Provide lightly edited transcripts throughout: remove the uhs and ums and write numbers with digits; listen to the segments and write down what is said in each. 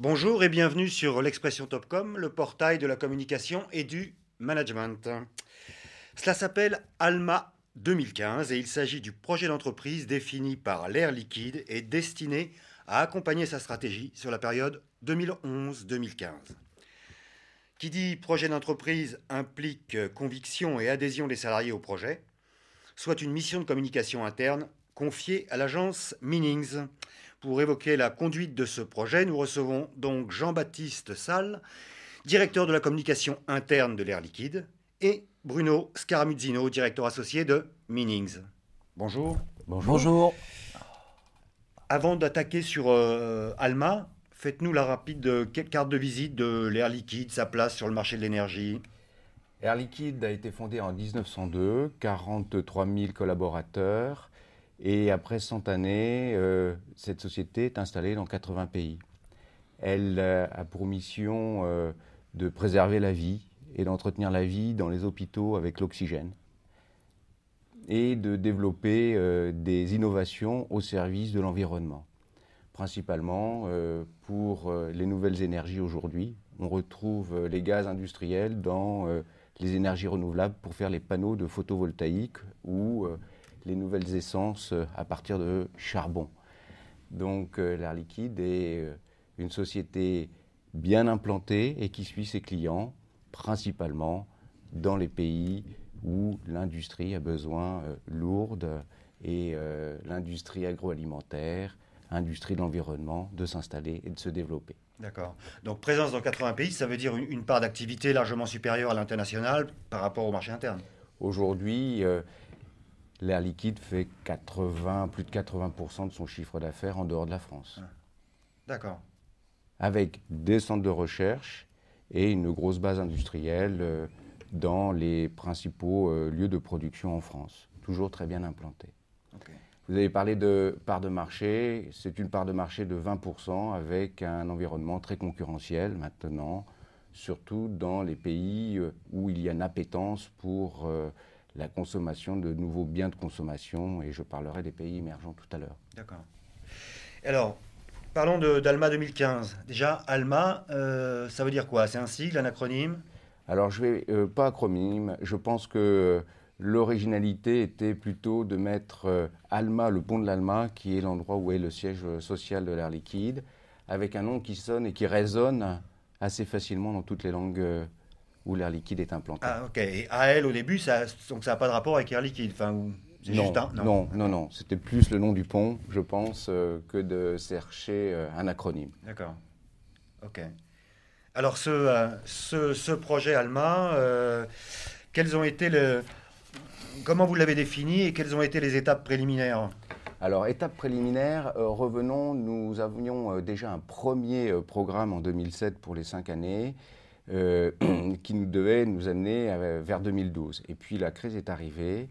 Bonjour et bienvenue sur l'Expression Topcom, le portail de la communication et du management. Cela s'appelle ALMA 2015 et il s'agit du projet d'entreprise défini par l'Air Liquide et destiné à accompagner sa stratégie sur la période 2011-2015. Qui dit projet d'entreprise implique conviction et adhésion des salariés au projet, soit une mission de communication interne confiée à l'agence Meanings. Pour évoquer la conduite de ce projet, nous recevons donc Jean-Baptiste Salle, directeur de la communication interne de l'Air Liquide, et Bruno Scaramuzzino, directeur associé de Meanings. Bonjour. Bonjour. Bonjour. Avant d'attaquer sur Alma, faites-nous la rapide carte de visite de l'Air Liquide, sa place sur le marché de l'énergie. Air Liquide a été fondé en 1902, 43 000 collaborateurs. Et après 100 années, cette société est installée dans 80 pays. Elle a pour mission de préserver la vie et d'entretenir la vie dans les hôpitaux avec l'oxygène et de développer des innovations au service de l'environnement. Principalement pour les nouvelles énergies aujourd'hui. On retrouve les gaz industriels dans les énergies renouvelables pour faire les panneaux de photovoltaïque ou les nouvelles essences à partir de charbon. Donc l'Air Liquide est une société bien implantée et qui suit ses clients, principalement dans les pays où l'industrie a besoin lourde et l'industrie agroalimentaire, industrie de l'environnement, de s'installer et de se développer. D'accord. Donc présence dans 80 pays, ça veut dire une part d'activité largement supérieure à l'international par rapport au marché interne. Aujourd'hui, l'Air Liquide fait plus de 80% de son chiffre d'affaires en dehors de la France. D'accord. Avec des centres de recherche et une grosse base industrielle dans les principaux lieux de production en France. Toujours très bien implantés. Okay. Vous avez parlé de part de marché. C'est une part de marché de 20% avec un environnement très concurrentiel maintenant, surtout dans les pays où il y a une appétence pour la consommation de nouveaux biens de consommation, et je parlerai des pays émergents tout à l'heure. D'accord. Alors, parlons d'ALMA 2015. Déjà, ALMA, ça veut dire quoi? C'est un sigle, un acronyme? Alors, je vais pas acronyme. Je pense que l'originalité était plutôt de mettre ALMA, le pont de l'ALMA, qui est l'endroit où est le siège social de l'Air Liquide, avec un nom qui sonne et qui résonne assez facilement dans toutes les langues où l'Air Liquide est implanté. Ah, ok. Et AL au début, donc ça n'a pas de rapport avec Air Liquide. Enfin, c'est Non, juste un. non. C'était plus le nom du pont, je pense, que de chercher un acronyme. D'accord. Ok. Alors, ce projet ALMA, quels ont été comment vous l'avez défini et quelles ont été les étapes préliminaires? Alors, étape préliminaire, revenons, nous avions déjà un premier programme en 2007 pour les 5 années qui nous devait nous amener vers 2012. Et puis la crise est arrivée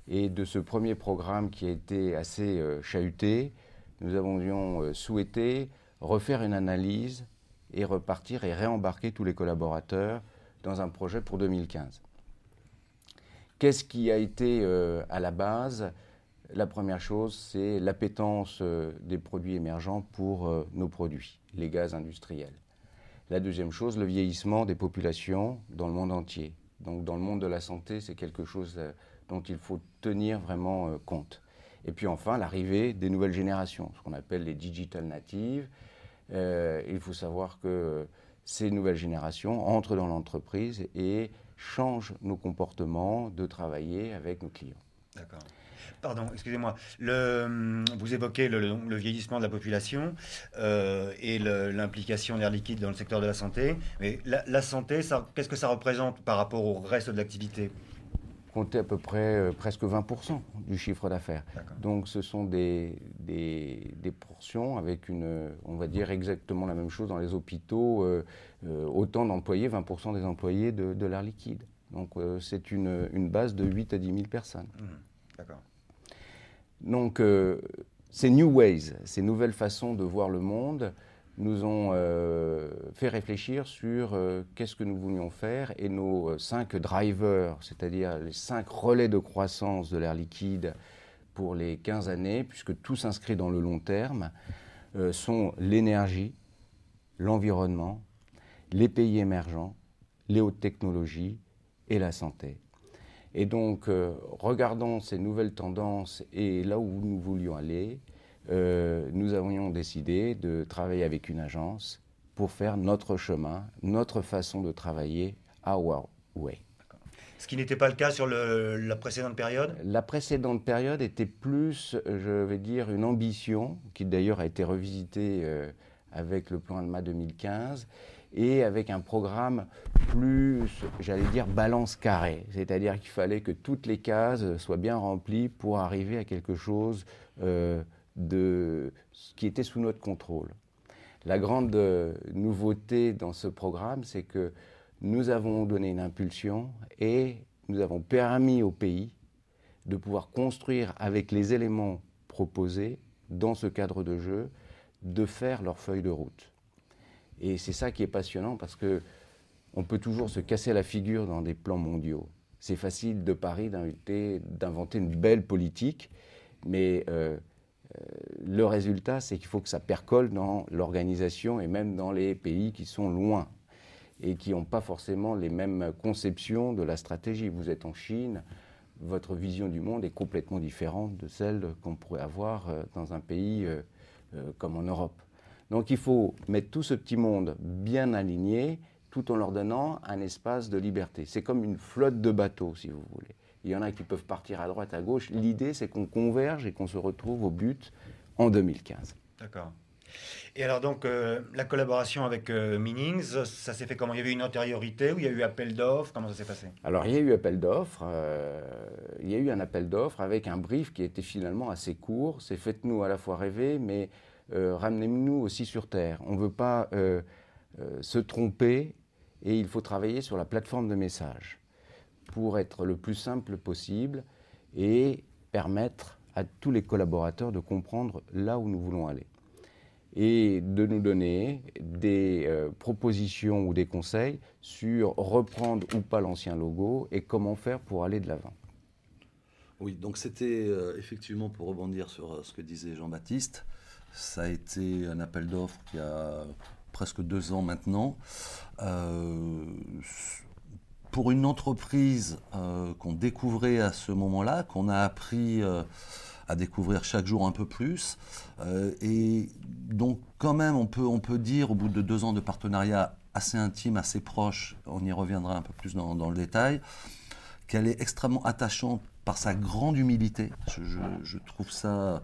et de ce premier programme qui a été assez chahuté, nous avions souhaité refaire une analyse et repartir et réembarquer tous les collaborateurs dans un projet pour 2015. Qu'est-ce qui a été à la base? La première chose, c'est l'appétence des produits émergents pour nos produits, les gaz industriels. La deuxième chose, le vieillissement des populations dans le monde entier. Donc dans le monde de la santé, c'est quelque chose dont il faut tenir vraiment compte. Et puis enfin, l'arrivée des nouvelles générations, ce qu'on appelle les digital natives. Il faut savoir que ces nouvelles générations entrent dans l'entreprise et changent nos comportements de travailler avec nos clients. D'accord. Pardon, excusez-moi. Vous évoquez le vieillissement de la population et l'implication d'Air Liquide dans le secteur de la santé. Mais la santé, qu'est-ce que ça représente par rapport au reste de l'activité? Compter à peu près presque 20% du chiffre d'affaires. Donc ce sont des portions avec on va dire exactement la même chose dans les hôpitaux, autant d'employés, 20% des employés de l'Air Liquide. Donc c'est une base de 8 à 10 000 personnes. D'accord. Donc ces new ways, ces nouvelles façons de voir le monde nous ont fait réfléchir sur qu'est-ce que nous voulions faire, et nos 5 drivers, c'est-à-dire les 5 relais de croissance de l'Air Liquide pour les 15 années, puisque tout s'inscrit dans le long terme, sont l'énergie, l'environnement, les pays émergents, les hautes technologies et la santé. Et donc, regardant ces nouvelles tendances et là où nous voulions aller, nous avions décidé de travailler avec une agence pour faire notre chemin, notre façon de travailler our way. Ce qui n'était pas le cas sur la précédente période? La précédente période était plus, je vais dire, une ambition, qui d'ailleurs a été revisitée avec le plan ALMA 2015, et avec un programme plus, j'allais dire, balance carrée. C'est-à-dire qu'il fallait que toutes les cases soient bien remplies pour arriver à quelque chose qui était sous notre contrôle. La grande nouveauté dans ce programme, c'est que nous avons donné une impulsion et nous avons permis au pays de pouvoir construire avec les éléments proposés dans ce cadre de jeu, de faire leur feuille de route. Et c'est ça qui est passionnant parce qu'on peut toujours se casser la figure dans des plans mondiaux. C'est facile de Paris d'inventer une belle politique, mais le résultat, c'est qu'il faut que ça percole dans l'organisation et même dans les pays qui sont loin et qui n'ont pas forcément les mêmes conceptions de la stratégie. Vous êtes en Chine, votre vision du monde est complètement différente de celle qu'on pourrait avoir dans un pays comme en Europe. Donc il faut mettre tout ce petit monde bien aligné tout en leur donnant un espace de liberté. C'est comme une flotte de bateaux, si vous voulez. Il y en a qui peuvent partir à droite, à gauche. L'idée, c'est qu'on converge et qu'on se retrouve au but en 2015. D'accord. Et alors donc, la collaboration avec Meanings, ça s'est fait comment? Il y avait une antériorité ou il y a eu appel d'offres? Comment ça s'est passé? Alors, il y a eu appel d'offres. Il y a eu un appel d'offres avec un brief qui était finalement assez court. C'est faites-nous à la fois rêver, mais ramenez-nous aussi sur Terre. On ne veut pas se tromper et il faut travailler sur la plateforme de message pour être le plus simple possible et permettre à tous les collaborateurs de comprendre là où nous voulons aller et de nous donner des propositions ou des conseils sur reprendre ou pas l'ancien logo et comment faire pour aller de l'avant. Oui, donc c'était effectivement, pour rebondir sur ce que disait Jean-Baptiste, ça a été un appel d'offres qui a presque 2 ans maintenant. Pour une entreprise qu'on découvrait à ce moment-là, qu'on a appris à découvrir chaque jour un peu plus. Et donc quand même, on peut dire, au bout de 2 ans de partenariat assez intime, assez proche, on y reviendra un peu plus dans le détail, qu'elle est extrêmement attachante par sa grande humilité. Je trouve ça,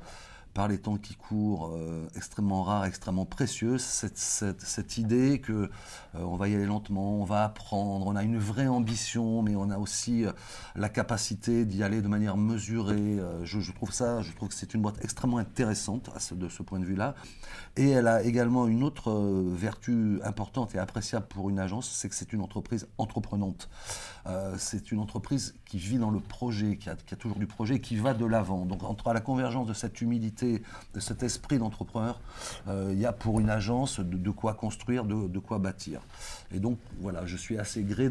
par les temps qui courent, extrêmement rare, extrêmement précieuse, cette idée que on va y aller lentement, on va apprendre, on a une vraie ambition, mais on a aussi la capacité d'y aller de manière mesurée. Je trouve que c'est une boîte extrêmement intéressante de ce point de vue-là. Et elle a également une autre vertu importante et appréciable pour une agence, c'est que c'est une entreprise entreprenante. C'est une entreprise qui vit dans le projet, qui a toujours du projet, qui va de l'avant. Donc entre la convergence de cette humilité, de cet esprit d'entrepreneur, il y a pour une agence de quoi construire, de quoi bâtir. Et donc voilà, je suis assez gré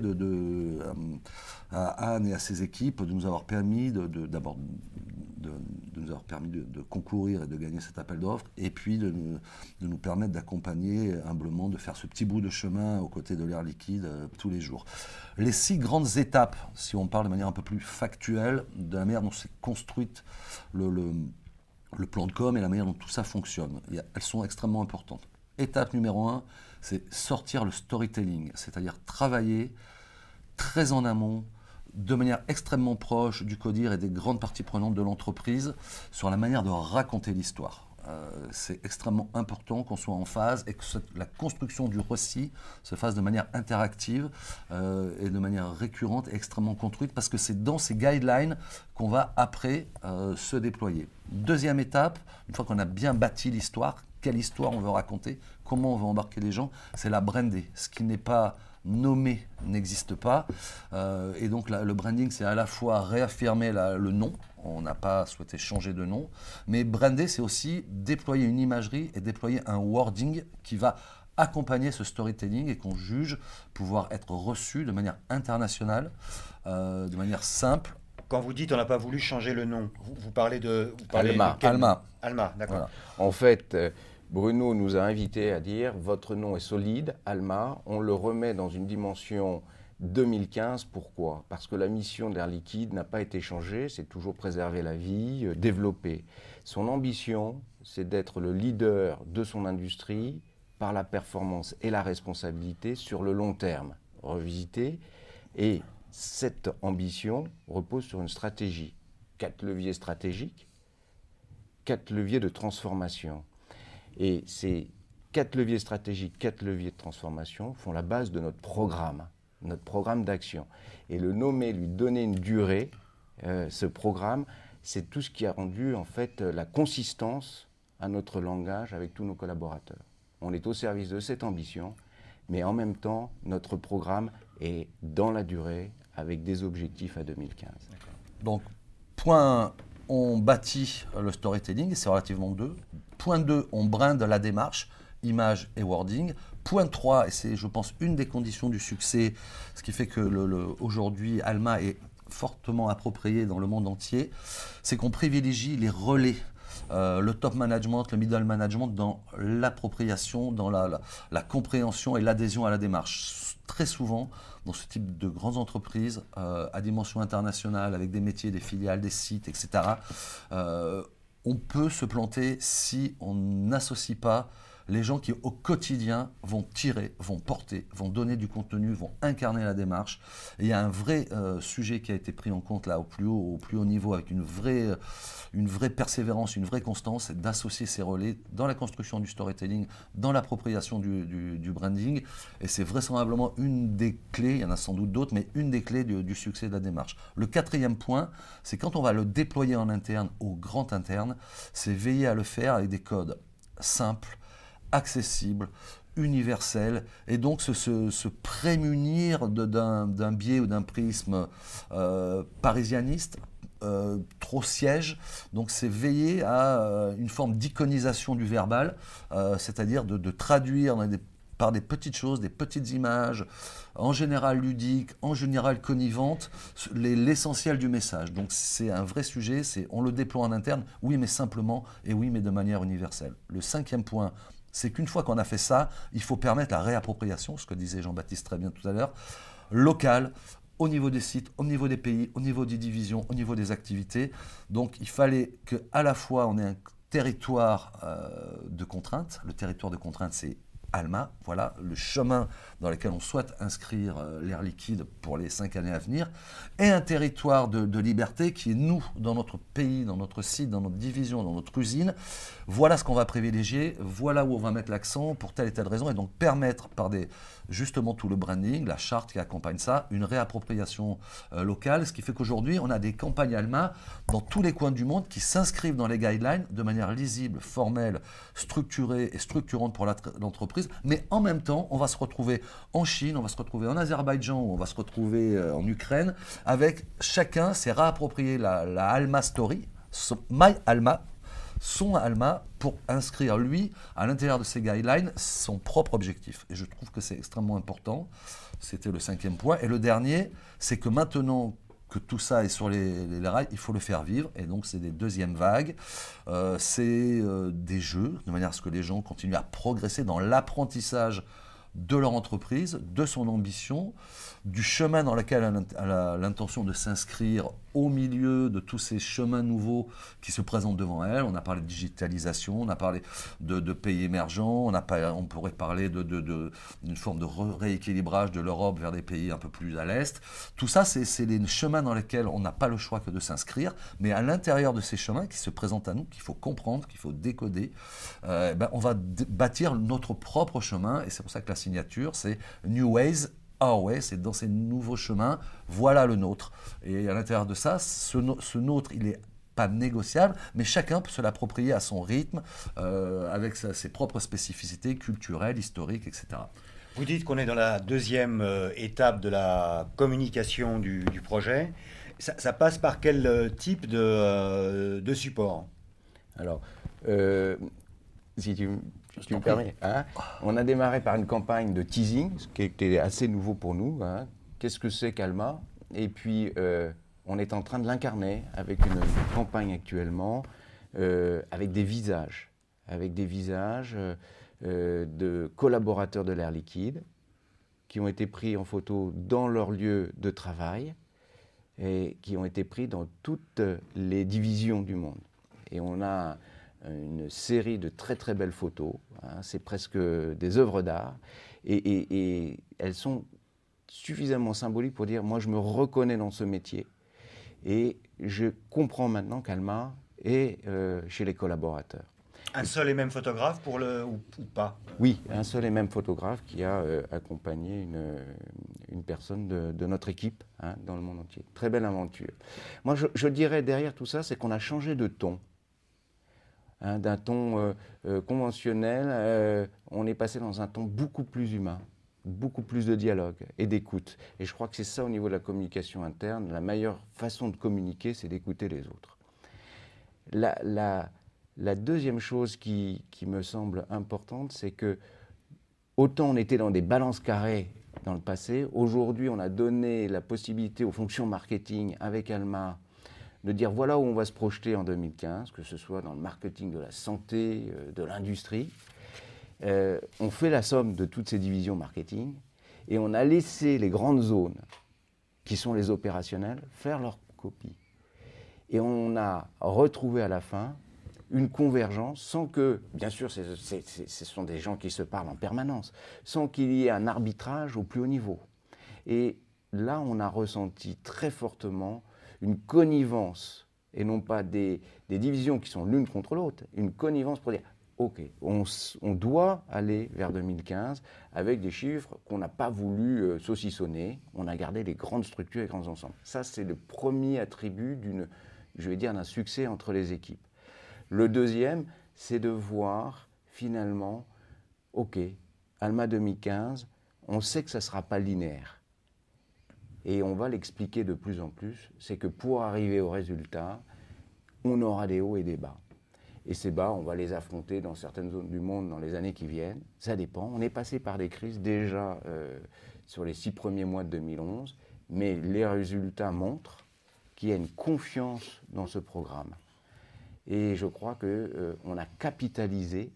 à Anne et à ses équipes de nous avoir permis d'abord de nous avoir permis de concourir et de gagner cet appel d'offres, et puis de nous permettre d'accompagner humblement, de faire ce petit bout de chemin aux côtés de l'Air Liquide tous les jours. Les 6 grandes étapes, si on parle de manière un peu plus factuelle, de la manière dont s'est construite le plan de com et la manière dont tout ça fonctionne, elles sont extrêmement importantes. Étape numéro 1, c'est sortir le storytelling, c'est-à-dire travailler très en amont, de manière extrêmement proche du CODIR et des grandes parties prenantes de l'entreprise sur la manière de raconter l'histoire. C'est extrêmement important qu'on soit en phase et que la construction du récit se fasse de manière interactive et de manière récurrente et extrêmement construite, parce que c'est dans ces guidelines qu'on va après se déployer. Deuxième étape, une fois qu'on a bien bâti l'histoire, quelle histoire on veut raconter, comment on veut embarquer les gens, c'est la brander. Ce qui n'est pas nommé n'existe pas. Et donc le branding, c'est à la fois réaffirmer le nom, on n'a pas souhaité changer de nom, mais brander, c'est aussi déployer une imagerie et déployer un wording qui va accompagner ce storytelling et qu'on juge pouvoir être reçu de manière internationale, de manière simple. Quand vous dites on n'a pas voulu changer le nom, vous parlez de... Alma. Alma, d'accord. Voilà. En fait, Bruno nous a invités à dire votre nom est solide, Alma, on le remet dans une dimension 2015. Pourquoi? Parce que la mission d'Air Liquide n'a pas été changée, c'est toujours préserver la vie, développer. Son ambition, c'est d'être le leader de son industrie par la performance et la responsabilité sur le long terme, revisité. Et cette ambition repose sur une stratégie, 4 leviers stratégiques, 4 leviers de transformation. Et ces 4 leviers stratégiques, 4 leviers de transformation font la base de notre programme d'action. Et le nommer, lui donner une durée, ce programme, c'est tout ce qui a rendu en fait la consistance à notre langage avec tous nos collaborateurs. On est au service de cette ambition, mais en même temps, notre programme est dans la durée avec des objectifs à 2015. Donc, point 1, on bâtit le storytelling, c'est relativement 2. Point 2, on brinde la démarche, image et wording. Point 3, et c'est, je pense, une des conditions du succès, ce qui fait que aujourd'hui, Alma est fortement approprié dans le monde entier, c'est qu'on privilégie les relais. Le top management, le middle management dans l'appropriation, dans la compréhension et l'adhésion à la démarche. Très souvent, dans ce type de grandes entreprises à dimension internationale, avec des métiers, des filiales, des sites, etc., on peut se planter si on n'associe pas les gens qui, au quotidien, vont tirer, vont porter, vont donner du contenu, vont incarner la démarche. Et il y a un vrai sujet qui a été pris en compte là au plus haut niveau, avec une vraie persévérance, une vraie constance, c'est d'associer ces relais dans la construction du storytelling, dans l'appropriation du branding. Et c'est vraisemblablement une des clés, il y en a sans doute d'autres, mais une des clés du succès de la démarche. Le 4e point, c'est quand on va le déployer en interne, au grand interne, c'est veiller à le faire avec des codes simples, accessible, universel, et donc se prémunir d'un biais ou d'un prisme parisianiste, trop siège. Donc c'est veiller à une forme d'iconisation du verbal, c'est-à-dire de traduire par des petites choses, des petites images, en général ludiques, en général conniventes, l'essentiel du message. Donc c'est un vrai sujet, on le déploie en interne, oui mais simplement, et oui mais de manière universelle. Le 5e point, c'est qu'une fois qu'on a fait ça, il faut permettre la réappropriation, ce que disait Jean-Baptiste très bien tout à l'heure, locale, au niveau des sites, au niveau des pays, au niveau des divisions, au niveau des activités. Donc il fallait qu'à la fois on ait un territoire de contraintes. Le territoire de contraintes, c'est Alma, voilà le chemin dans lequel on souhaite inscrire l'Air Liquide pour les 5 années à venir, et un territoire de liberté qui est nous, dans notre pays, dans notre site, dans notre division, dans notre usine. Voilà ce qu'on va privilégier, voilà où on va mettre l'accent pour telle et telle raison, et donc permettre par justement tout le branding, la charte qui accompagne ça, une réappropriation locale, ce qui fait qu'aujourd'hui on a des campagnes Alma dans tous les coins du monde qui s'inscrivent dans les guidelines de manière lisible, formelle, structurée et structurante pour l'entreprise, mais en même temps on va se retrouver en Chine, on va se retrouver en Azerbaïdjan, on va se retrouver en Ukraine, avec chacun s'est réapproprié la Alma Story, My Alma, son Alma, pour inscrire, lui, à l'intérieur de ses guidelines, son propre objectif. Et je trouve que c'est extrêmement important. C'était le 5e point. Et le dernier, c'est que maintenant que tout ça est sur les rails, il faut le faire vivre. Et donc, c'est des deuxièmes vagues. C'est des jeux, de manière à ce que les gens continuent à progresser dans l'apprentissage de leur entreprise, de son ambition, du chemin dans lequel elle a l'intention de s'inscrire au milieu de tous ces chemins nouveaux qui se présentent devant elle. On a parlé de digitalisation, on a parlé de pays émergents, on pourrait parler d'une forme de rééquilibrage de l'Europe vers des pays un peu plus à l'Est. Tout ça, c'est les chemins dans lesquels on n'a pas le choix que de s'inscrire, mais à l'intérieur de ces chemins qui se présentent à nous, qu'il faut comprendre, qu'il faut décoder, on va bâtir notre propre chemin, et c'est pour ça que la signature, c'est New Ways, Our Way, c'est dans ces nouveaux chemins, voilà le nôtre. Et à l'intérieur de ça, ce nôtre, il est pas négociable, mais chacun peut se l'approprier à son rythme, avec ses propres spécificités culturelles, historiques, etc. Vous dites qu'on est dans la deuxième étape de la communication du projet. Ça passe par quel type de support? Alors, si tu me permets, hein, on a démarré par une campagne de teasing, ce qui était assez nouveau pour nous. Hein. Qu'est-ce que c'est qu'Alma? Et puis, on est en train de l'incarner avec une campagne actuellement, avec des visages, avec des visages de collaborateurs de l'Air Liquide qui ont été pris en photo dans leur lieu de travail et qui ont été pris dans toutes les divisions du monde. Et on a une série de très très belles photos, hein, c'est presque des œuvres d'art, et elles sont suffisamment symboliques pour dire moi je me reconnais dans ce métier et je comprends maintenant qu'Alma est chez les collaborateurs. Un seul et même photographe ou pas? Oui, un seul et même photographe qui a accompagné une personne de notre équipe, hein, dans le monde entier. Très belle aventure. Moi je dirais derrière tout ça, c'est qu'on a changé de ton. Hein, d'un ton conventionnel, on est passé dans un ton beaucoup plus humain, beaucoup plus de dialogue et d'écoute. Et je crois que c'est ça au niveau de la communication interne. La meilleure façon de communiquer, c'est d'écouter les autres. La deuxième chose qui me semble importante, c'est que autant on était dans des balances carrées dans le passé, aujourd'hui on a donné la possibilité aux fonctions marketing avec Alma de dire voilà où on va se projeter en 2015, que ce soit dans le marketing de la santé, de l'industrie. On fait la somme de toutes ces divisions marketing et on a laissé les grandes zones, qui sont les opérationnels, faire leur copie. Et on a retrouvé à la fin une convergence sans que, bien sûr, ce sont des gens qui se parlent en permanence, sans qu'il y ait un arbitrage au plus haut niveau. Et là, on a ressenti très fortement une connivence, et non pas des divisions qui sont l'une contre l'autre, une connivence pour dire ok, on doit aller vers 2015 avec des chiffres qu'on n'a pas voulu saucissonner, on a gardé les grandes structures et les grands ensembles. Ça, c'est le premier attribut d'un succès entre les équipes. Le deuxième, c'est de voir finalement, ok, Alma 2015, on sait que ça ne sera pas linéaire. Et on va l'expliquer de plus en plus, c'est que pour arriver au résultat, on aura des hauts et des bas. Et ces bas, on va les affronter dans certaines zones du monde dans les années qui viennent. Ça dépend. On est passé par des crises déjà sur les 6 premiers mois de 2011, mais les résultats montrent qu'il y a une confiance dans ce programme. Et je crois qu'on a capitalisé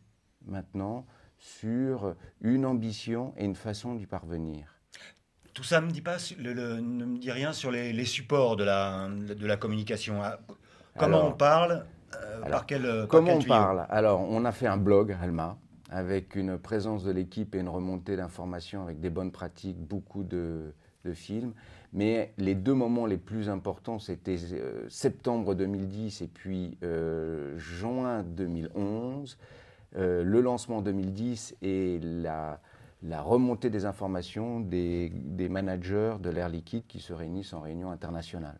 maintenant sur une ambition et une façon d'y parvenir. Tout ça ne me dit rien sur les supports de la communication. Comment on parle par quel Comment on tuyau? parle? Alors, on a fait un blog, Alma, avec une présence de l'équipe et une remontée d'informations avec des bonnes pratiques, beaucoup de films. Mais les deux moments les plus importants, c'était septembre 2010 et puis juin 2011. Le lancement 2010 et la remontée des informations des managers de l'Air Liquide qui se réunissent en réunion internationale.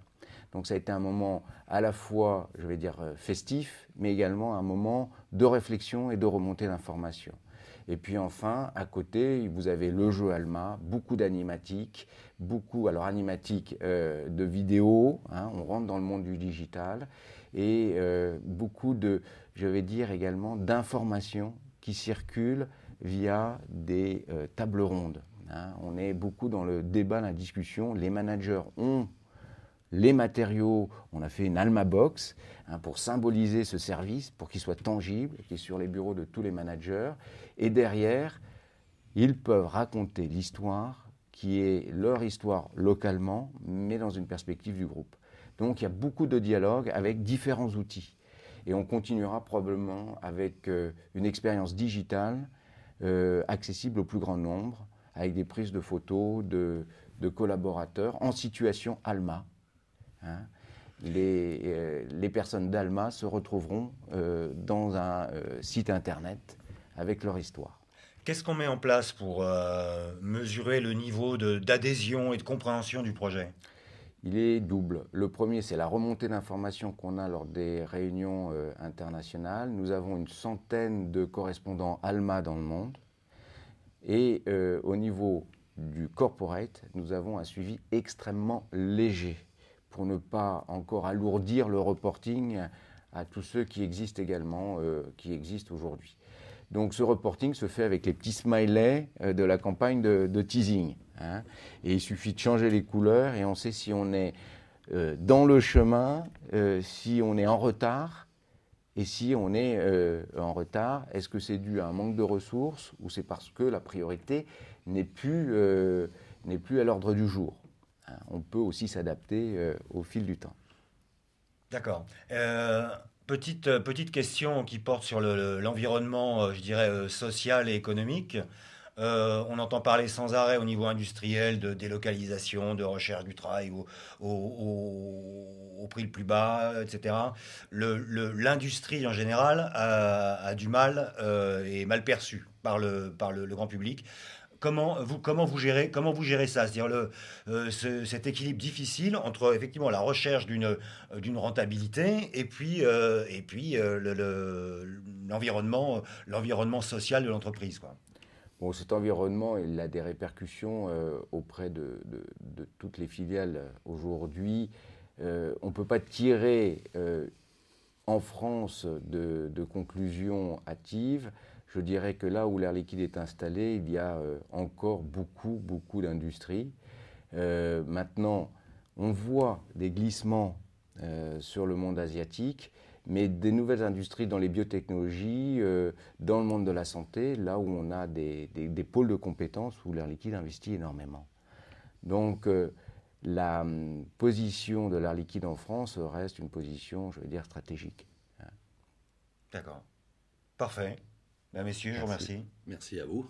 Donc ça a été un moment à la fois, je vais dire, festif, mais également un moment de réflexion et de remontée d'informations. Et puis enfin, à côté, vous avez le jeu Alma, beaucoup d'animatique, de vidéos, hein, on rentre dans le monde du digital, et beaucoup je vais dire également, d'informations qui circulent via des tables rondes. Hein. On est beaucoup dans le débat, la discussion. Les managers ont les matériaux. On a fait une Alma Box, hein, pour symboliser ce service, pour qu'il soit tangible, qui est sur les bureaux de tous les managers. Et derrière, ils peuvent raconter l'histoire qui est leur histoire localement, mais dans une perspective du groupe. Donc il y a beaucoup de dialogue avec différents outils. Et on continuera probablement avec une expérience digitale accessible au plus grand nombre, avec des prises de photos de collaborateurs en situation Alma. Hein. Les personnes d'Alma se retrouveront dans un site internet avec leur histoire. Qu'est-ce qu'on met en place pour mesurer le niveau d'adhésion et de compréhension du projet? Il est double. Le premier, c'est la remontée d'informations qu'on a lors des réunions internationales. Nous avons une centaine de correspondants Alma dans le monde. Et au niveau du corporate, nous avons un suivi extrêmement léger pour ne pas encore alourdir le reporting à tous ceux qui existent également, qui existent aujourd'hui. Donc ce reporting se fait avec les petits smileys de la campagne de teasing. Hein. Et il suffit de changer les couleurs et on sait si on est dans le chemin, si on est en retard Et si on est en retard, est-ce que c'est dû à un manque de ressources ou c'est parce que la priorité n'est plus à l'ordre du jour? Hein, on peut aussi s'adapter au fil du temps. D'accord. Petite question qui porte sur l'environnement, je dirais, social et économique. On entend parler sans arrêt au niveau industriel de délocalisation, de recherche du travail au prix le plus bas, etc. L'industrie en général a du mal et est mal perçue par le grand public. Comment vous gérez ça? C'est-à-dire cet équilibre difficile entre effectivement la recherche d'une rentabilité et puis l'environnement social de l'entreprise, quoi. Bon, cet environnement, il a des répercussions auprès de toutes les filiales aujourd'hui. On ne peut pas tirer en France de conclusions hâtives. Je dirais que là où l'air liquide est installé, il y a encore beaucoup d'industries. Maintenant, on voit des glissements sur le monde asiatique, mais des nouvelles industries dans les biotechnologies, dans le monde de la santé, là où on a des pôles de compétences où l'air liquide investit énormément. Donc, la position de l'air liquide en France reste une position, je veux dire, stratégique. D'accord. Parfait. Ben, messieurs, je vous remercie. Merci à vous.